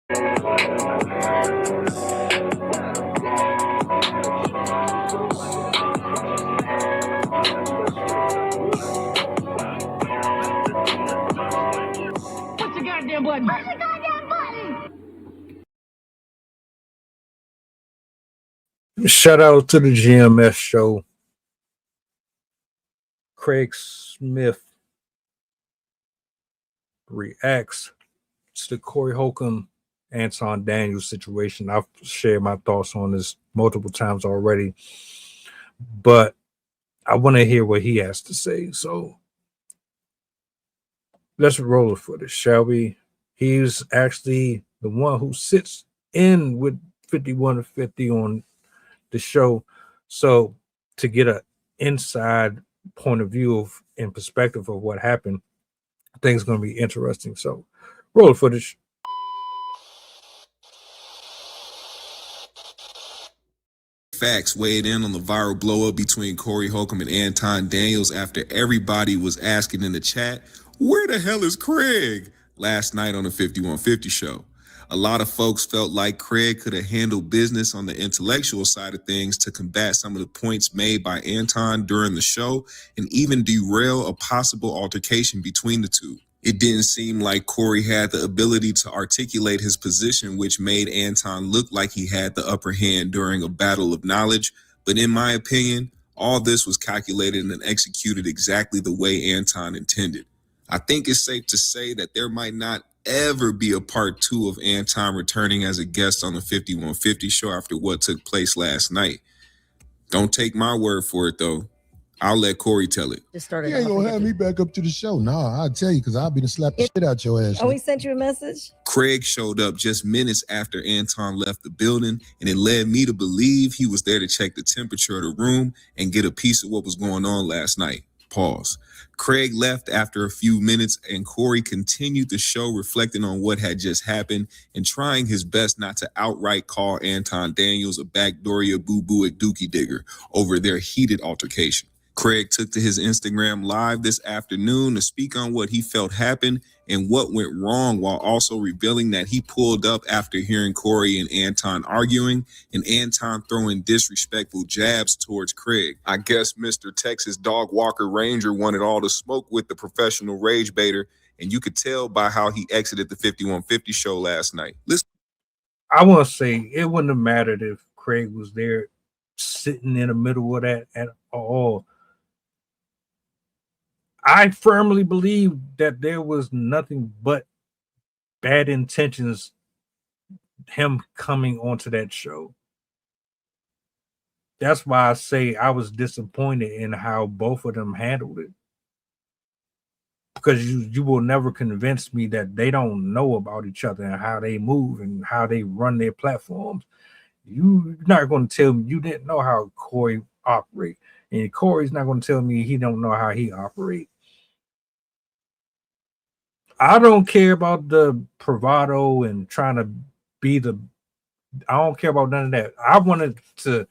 What's the goddamn button? Press the goddamn button! Shout out to the GMS show. Craig Smith reacts to the Corey Holcomb, Anton Daniels situation. I've shared my thoughts on this multiple times already, but I want to hear what he has to say. So let's roll the footage, shall we? He's actually the one who sits in with 51 to 50 on the show. So to get an inside point of view of and perspective of what happened, I think it's going to be interesting. So roll the footage. Facts weighed in on the viral blow-up between Corey Holcomb and Anton Daniels after everybody was asking in the chat, where the hell is Kraig? Last night on the 5150 show. A lot of folks felt like Kraig could have handled business on the intellectual side of things to combat some of the points made by Anton during the show and even derail a possible altercation between the two. It didn't seem like Corey had the ability to articulate his position, which made Anton look like he had the upper hand during a battle of knowledge. But in my opinion, all this was calculated and executed exactly the way Anton intended. I think it's safe to say that there might not ever be a part 2 of Anton returning as a guest on the 5150 show after what took place last night. Don't take my word for it, though. I'll let Corey tell it. Just started. You ain't gonna have me back up to the show. Nah, I'll tell you, because I'll be to slap the shit out your ass. Oh, he sent you a message? Kraig showed up just minutes after Anton left the building, and it led me to believe he was there to check the temperature of the room and get a piece of what was going on last night. Pause. Kraig left after a few minutes, and Corey continued the show reflecting on what had just happened and trying his best not to outright call Anton Daniels a backdooria boo-boo dookie digger over their heated altercation. Kraig took to his Instagram live this afternoon to speak on what he felt happened and what went wrong, while also revealing that he pulled up after hearing Corey and Anton arguing and Anton throwing disrespectful jabs towards Kraig. I guess Mr. Texas Dog Walker Ranger wanted all the smoke with the professional rage baiter, and you could tell by how he exited the 5150 show last night. Listen. I want to say it wouldn't have mattered if Kraig was there sitting in the middle of that at all. I firmly believe that there was nothing but bad intentions him coming onto that show. That's why I say I was disappointed in how both of them handled it. Because you will never convince me that they don't know about each other and how they move and how they run their platforms. You're not going to tell me you didn't know how Corey operates. And Corey's not going to tell me he don't know how he operates. I don't care about the bravado and trying to be the. I don't care about none of that. I wanted to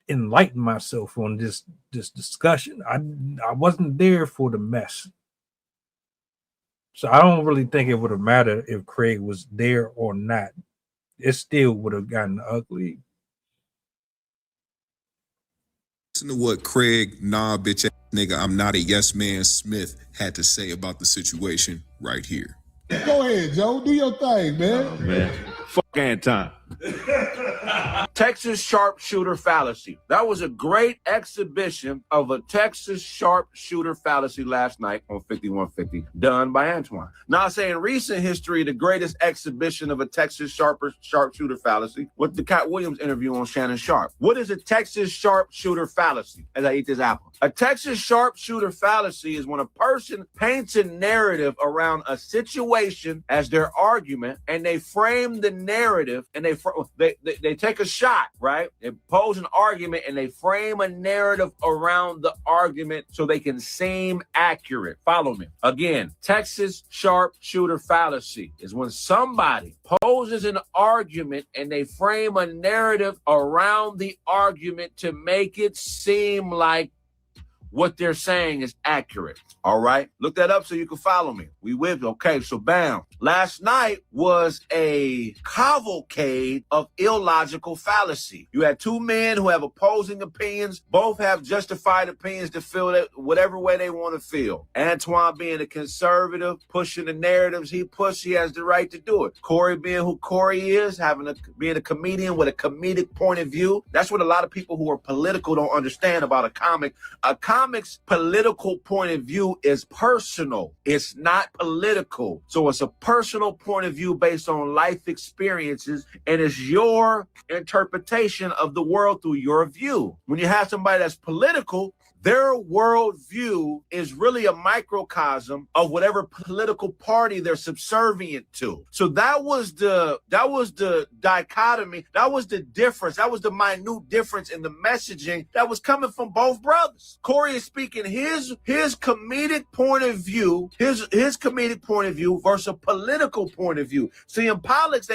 enlighten myself on this discussion. I wasn't there for the mess, so I don't really think it would have mattered if Kraig was there or not. It still would have gotten ugly. Listen to what Kraig, nah, bitch ass nigga, I'm not a yes man Smith had to say about the situation right here. Go ahead, Joe. Do your thing, man. Oh, man. Fuck Anton. Texas sharpshooter fallacy. That was a great exhibition of a Texas sharpshooter fallacy last night on 5150, done by Antoine. Now, I say in recent history, the greatest exhibition of a Texas sharpshooter fallacy was the Cat Williams interview on Shannon Sharp. What is a Texas sharpshooter fallacy? As I eat this apple. A Texas sharpshooter fallacy is when a person paints a narrative around a situation as their argument, and they frame the narrative, and they take a shot, right? They pose an argument, and they frame a narrative around the argument so they can seem accurate. Follow me. Again, Texas sharpshooter fallacy is when somebody poses an argument and they frame a narrative around the argument to make it seem like what they're saying is accurate. All right? Look that up so you can follow me. We with? Okay, so bam. Last night was a cavalcade of illogical fallacy. You had two men who have opposing opinions. Both have justified opinions to feel that whatever way they want to feel. Antoine being a conservative, pushing the narratives he has the right to do it. Corey being who Corey is, being a comedian with a comedic point of view. That's what a lot of people who are political don't understand about a comic. A comic's political point of view is personal. It's not political. So it's a personal point of view based on life experiences, and it's your interpretation of the world through your view. When you have somebody that's political, their worldview is really a microcosm of whatever political party they're subservient to. So that was the dichotomy. That was the difference. That was the minute difference in the messaging that was coming from both brothers. Corey is speaking his comedic point of view, his comedic point of view versus a political point of view. See, in politics,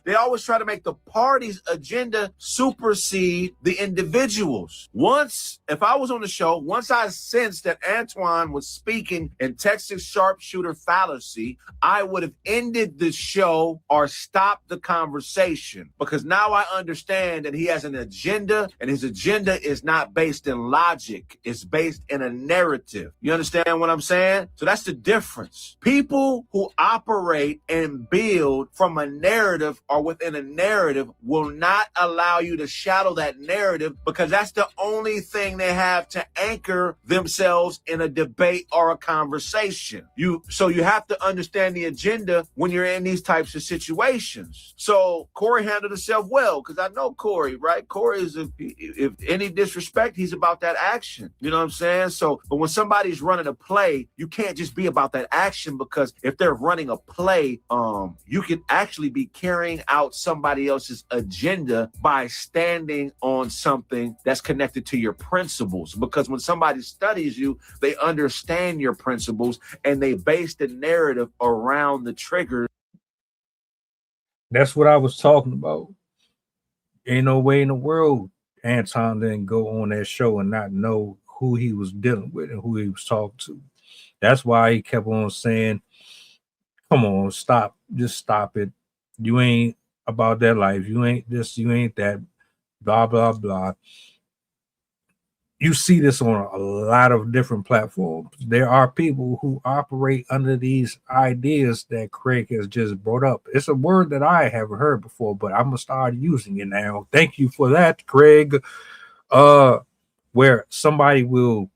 they always try to make the party's agenda supersede the individuals. If I was on the show, once I sensed that Antoine was speaking in Texas sharpshooter fallacy, I would have ended the show or stopped the conversation, because now I understand that he has an agenda, and his agenda is not based in logic. It's based in a narrative. You understand what I'm saying? So that's the difference. People who operate and build from a narrative or within a narrative will not allow you to shadow that narrative, because that's the only thing they have to anchor themselves in a debate or a conversation. So you have to understand the agenda when you're in these types of situations. So Corey handled himself well, because I know Corey, right? Corey is, if any disrespect, he's about that action. You know what I'm saying? So, but when somebody's running a play, you can't just be about that action, because if they're running a play, you can actually be carrying out somebody else's agenda by standing on something that's connected to your principles. Because when somebody studies you, they understand your principles and they base the narrative around the triggers. That's what I was talking about. Ain't no way in the world Anton didn't go on that show and not know who he was dealing with and who he was talking to. That's why he kept on saying, come on, stop, just stop it. You ain't about that life. You ain't this, you ain't that, blah, blah, blah. You see this on a lot of different platforms. There are people who operate under these ideas that Kraig has just brought up. It's a word that I haven't heard before, but I'm gonna start using it now. Thank you for that, Kraig. Where somebody will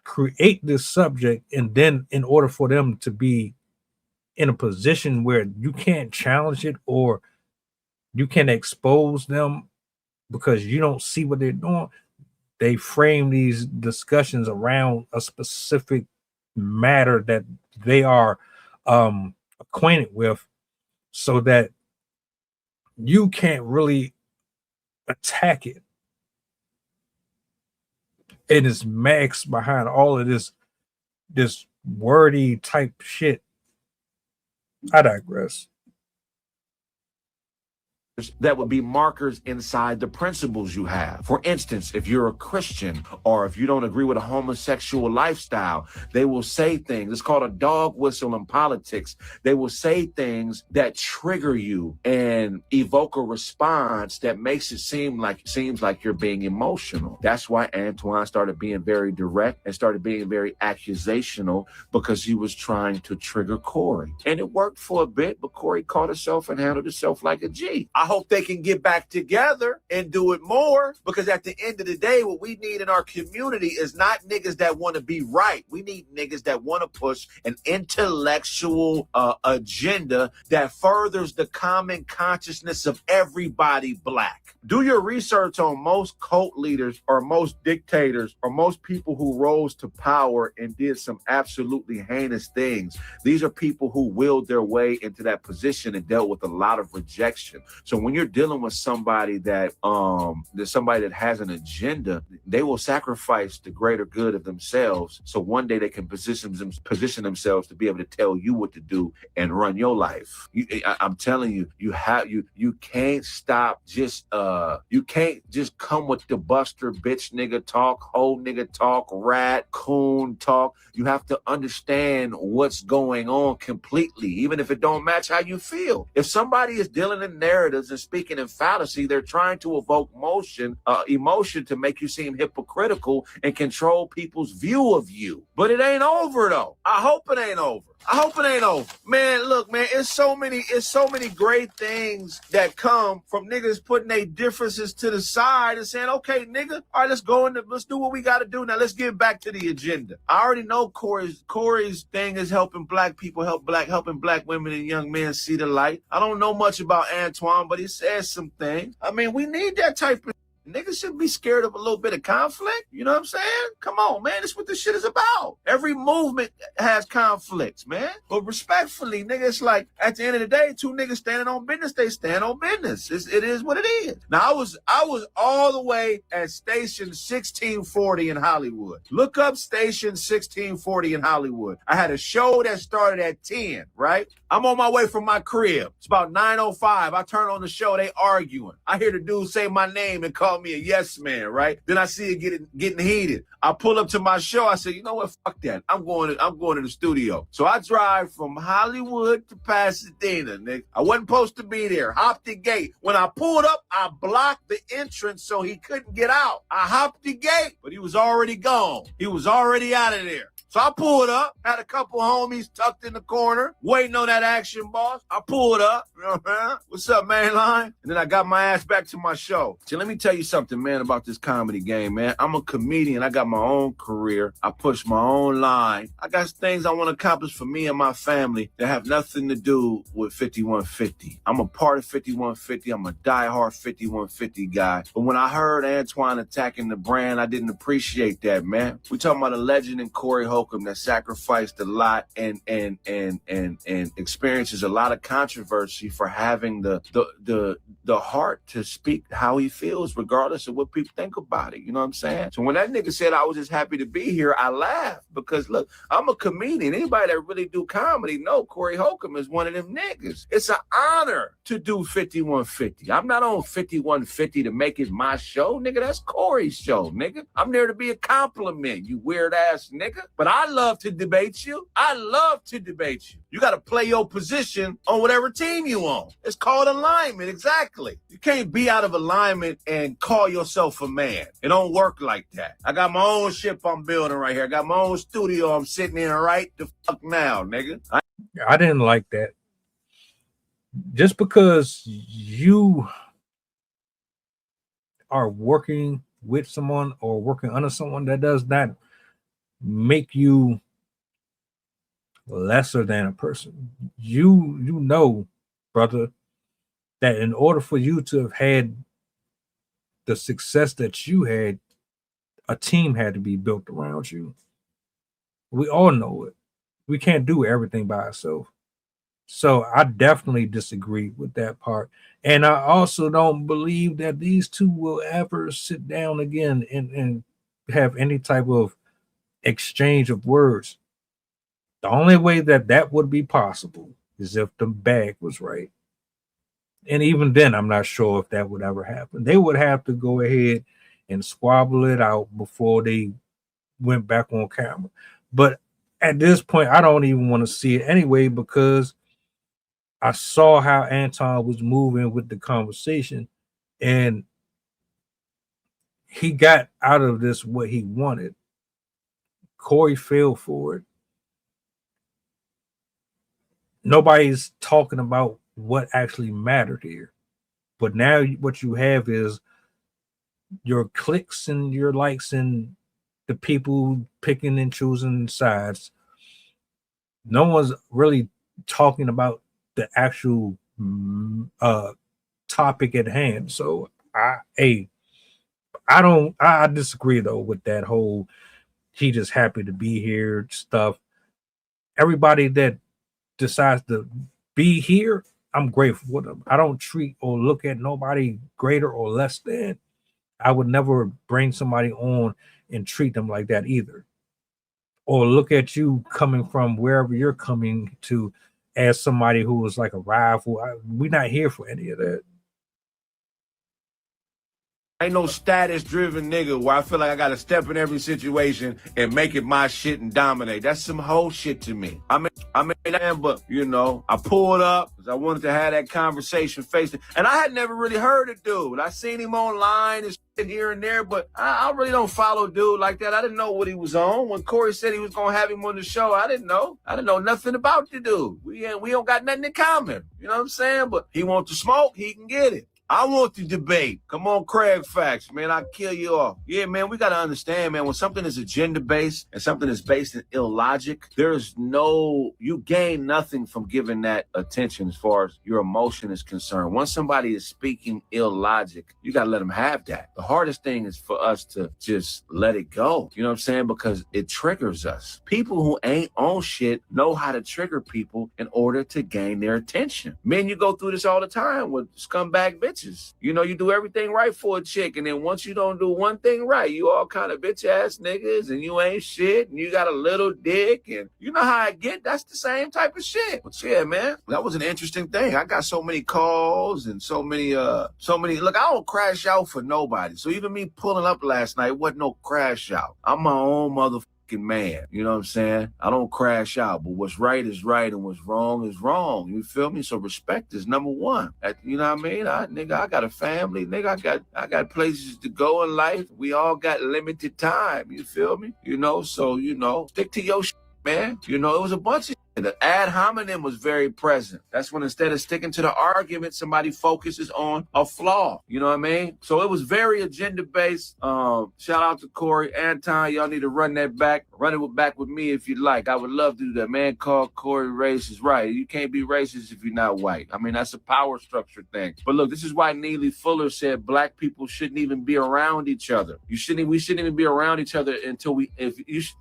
create this subject, and then in order for them to be in a position where you can't challenge it or you can expose them because you don't see what they're doing, they frame these discussions around a specific matter that they are acquainted with, so that you can't really attack it. And it's max behind all of this wordy type shit. I digress. That would be markers inside the principles you have. For instance, if you're a Christian or if you don't agree with a homosexual lifestyle, they will say things. It's called a dog whistle in politics. They will say things that trigger you and evoke a response that makes it seems like you're being emotional. That's why Antoine started being very direct and started being very accusational, because he was trying to trigger Corey. And it worked for a bit, but Corey caught himself and handled himself like a G. I hope they can get back together and do it more, because at the end of the day, what we need in our community is not niggas that want to be right. We need niggas that want to push an intellectual agenda that furthers the common consciousness of everybody black. Do your research on most cult leaders or most dictators or most people who rose to power and did some absolutely heinous things. These are people who willed their way into that position and dealt with a lot of rejection. So when you're dealing with somebody that has an agenda, they will sacrifice the greater good of themselves, so one day they can position themselves to be able to tell you what to do and run your life. I'm telling you, you can't stop just You can't just come with the buster bitch nigga talk, hoe nigga talk, rat, coon talk. You have to understand what's going on completely, even if it don't match how you feel. If somebody is dealing in narratives and speaking in fallacy, they're trying to evoke emotion to make you seem hypocritical and control people's view of you. But it ain't over though. I hope it ain't over. I hope it ain't over. Man, look, man, it's so many great things that come from niggas putting their differences to the side and saying, okay, nigga, all right, let's do what we got to do now. Let's get back to the agenda. I already know Corey's thing is helping black people, helping black women and young men see the light. I don't know much about Antoine, but he says some things. I mean, we need that type of niggas shouldn't be scared of a little bit of conflict. You know what I'm saying? Come on, man. That's what this shit is about. Every movement has conflicts, man. But respectfully, niggas, like, at the end of the day, two niggas standing on business, they stand on business. It is what it is. Now, I was all the way at station 1640 in Hollywood. Look up station 1640 in Hollywood. I had a show that started at 10, right? I'm on my way from my crib. It's about 9:05. I turn on the show. They arguing. I hear the dude say my name and call me a yes man, right? Then I see it getting heated. I pull up to my show. I say, you know what? Fuck that. I'm going to the studio. So I drive from Hollywood to Pasadena, nigga. I wasn't supposed to be there. Hopped the gate. When I pulled up, I blocked the entrance so he couldn't get out. I hopped the gate, but he was already gone. He was already out of there. So I pulled up, had a couple homies tucked in the corner, waiting on that action boss. I pulled up, you know what I'm saying? What's up, man, line? And then I got my ass back to my show. So let me tell you something, man, about this comedy game, man. I'm a comedian. I got my own career. I push my own line. I got things I want to accomplish for me and my family that have nothing to do with 5150. I'm a part of 5150. I'm a diehard 5150 guy. But when I heard Antoine attacking the brand, I didn't appreciate that, man. We talking about a legend in Corey Holcomb that sacrificed a lot and experiences a lot of controversy for having the heart to speak how he feels, regardless of what people think about it. You know what I'm saying? So when that nigga said I was just happy to be here, I laughed because look, I'm a comedian. Anybody that really do comedy know Corey Holcomb is one of them niggas. It's an honor to do 5150. I'm not on 5150 to make it my show, nigga. That's Corey's show, nigga. I'm there to be a compliment, you weird ass nigga. But I love to debate you. I love to debate you. You got to play your position on whatever team you on. It's called alignment, exactly. You can't be out of alignment and call yourself a man. It don't work like that. I got my own ship I'm building right here. I got my own studio I'm sitting in right the fuck now, nigga. I didn't like that. Just because you are working with someone or working under someone, that does not make you lesser than a person. You know, brother, that in order for you to have had the success that you had, a team had to be built around you. We all know it. We can't do everything by ourselves. So I definitely disagree with that part. And I also don't believe that these two will ever sit down again and have any type of exchange of words. The only way that would be possible is if the bag was right. And even then, I'm not sure if that would ever happen. They would have to go ahead and squabble it out before they went back on camera. But at this point, I don't even want to see it anyway, because I saw how Anton was moving with the conversation, and he got out of this what he wanted. Corey fell for it. Nobody's talking about what actually mattered here. But now what you have is your clicks and your likes and the people picking and choosing sides. No one's really talking about the actual topic at hand. So I disagree though with that whole he just happy to be here stuff. Everybody that decides to be here, I'm grateful for them. I don't treat or look at nobody greater or less than. I would never bring somebody on and treat them like that either. Or look at you coming from wherever you're coming to as somebody who was like a rival. We're not here for any of that. ain't no status-driven nigga where I feel like I gotta step in every situation and make it my shit and dominate. That's some whole shit to me. I mean, but you know, I pulled up because I wanted to have that conversation face to, and I had never really heard of dude. I seen him online and shit here and there, but I really don't follow dude like that. I didn't know what he was on. When Corey said he was gonna have him on the show, I didn't know. I didn't know nothing about the dude. We don't got nothing in common. You know what I'm saying? But he wants to smoke, he can get it. I want to debate. Come on, Kraig Facts, man. I'll kill you off. Yeah, man, we got to understand, man, when something is agenda-based and something is based in illogic, you gain nothing from giving that attention as far as your emotion is concerned. Once somebody is speaking illogic, you got to let them have that. The hardest thing is for us to just let it go. You know what I'm saying? Because it triggers us. People who ain't on shit know how to trigger people in order to gain their attention. Men, you go through this all the time with scumbag bitches. You know, you do everything right for a chick, and then once you don't do one thing right, you all kind of bitch ass niggas, and you ain't shit, and you got a little dick, and you know how I get. That's the same type of shit. But yeah, man, that was an interesting thing. I got so many calls and so many. Look, I don't crash out for nobody. So even me pulling up last night wasn't no crash out. I'm my own motherfucker. Man, you know what I'm saying? I don't crash out, but what's right is right and what's wrong is wrong. You feel me? So respect is number one. You know what I mean? I got a family. Nigga, I got places to go in life. We all got limited time. You feel me? You know, so, you know, stick to your shit, man. You know, it was a bunch of the ad hominem was very present. That's when instead of sticking to the argument, somebody focuses on a flaw. You know what I mean? So it was very agenda-based. Shout out to Corey. Anton, y'all need to run that back. Run it back with me if you like. I would love to do that. Man called Corey racist. Right. You can't be racist if you're not white. I mean, that's a power structure thing. But look, this is why Neely Fuller said black people shouldn't even be around each other. We shouldn't even be around each other until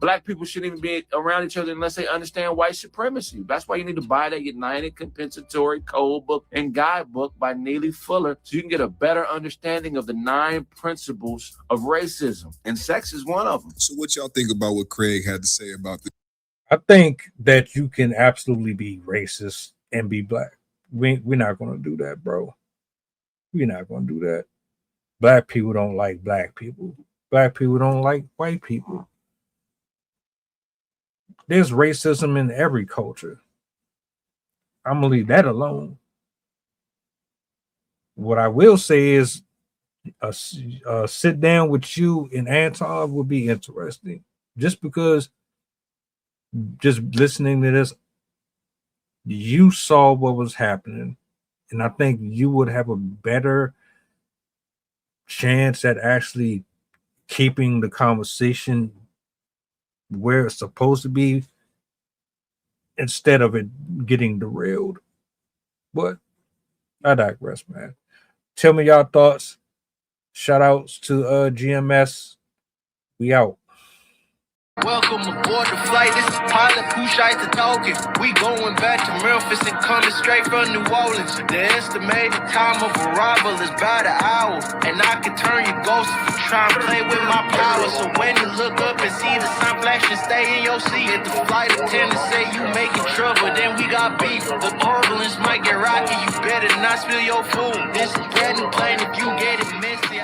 black people shouldn't even be around each other unless they understand white supremacy. That's why you need to buy that United Compensatory Code Book and Guidebook by Neely Fuller so you can get a better understanding of the 9 principles of racism. And sex is one of them. So what y'all think about what Kraig had to say about this? I think that you can absolutely be racist and be black. We're not going to do that, bro. We're not going to do that. Black people don't like black people. Black people don't like white people. There's racism in every culture. I'm going to leave that alone. What I will say is a sit down with you and Anton would be interesting. Just because just listening to this, you saw what was happening. And I think you would have a better chance at actually keeping the conversation where it's supposed to be instead of it getting derailed. But I digress, man. Tell me y'all thoughts. Shout outs to GMS. We out. Welcome aboard the flight. This is pilot Pushite talking. We going back to Memphis and coming straight from New Orleans. The estimated time of arrival is about an hour, and I can turn your ghost if you try and play with my power. So when you look up and see the sun flashing, stay in your seat. If the flight attendant say you making trouble, then we got beef. The turbulence might get rocky. You better not spill your food. This is brand new plane. If you get it messy,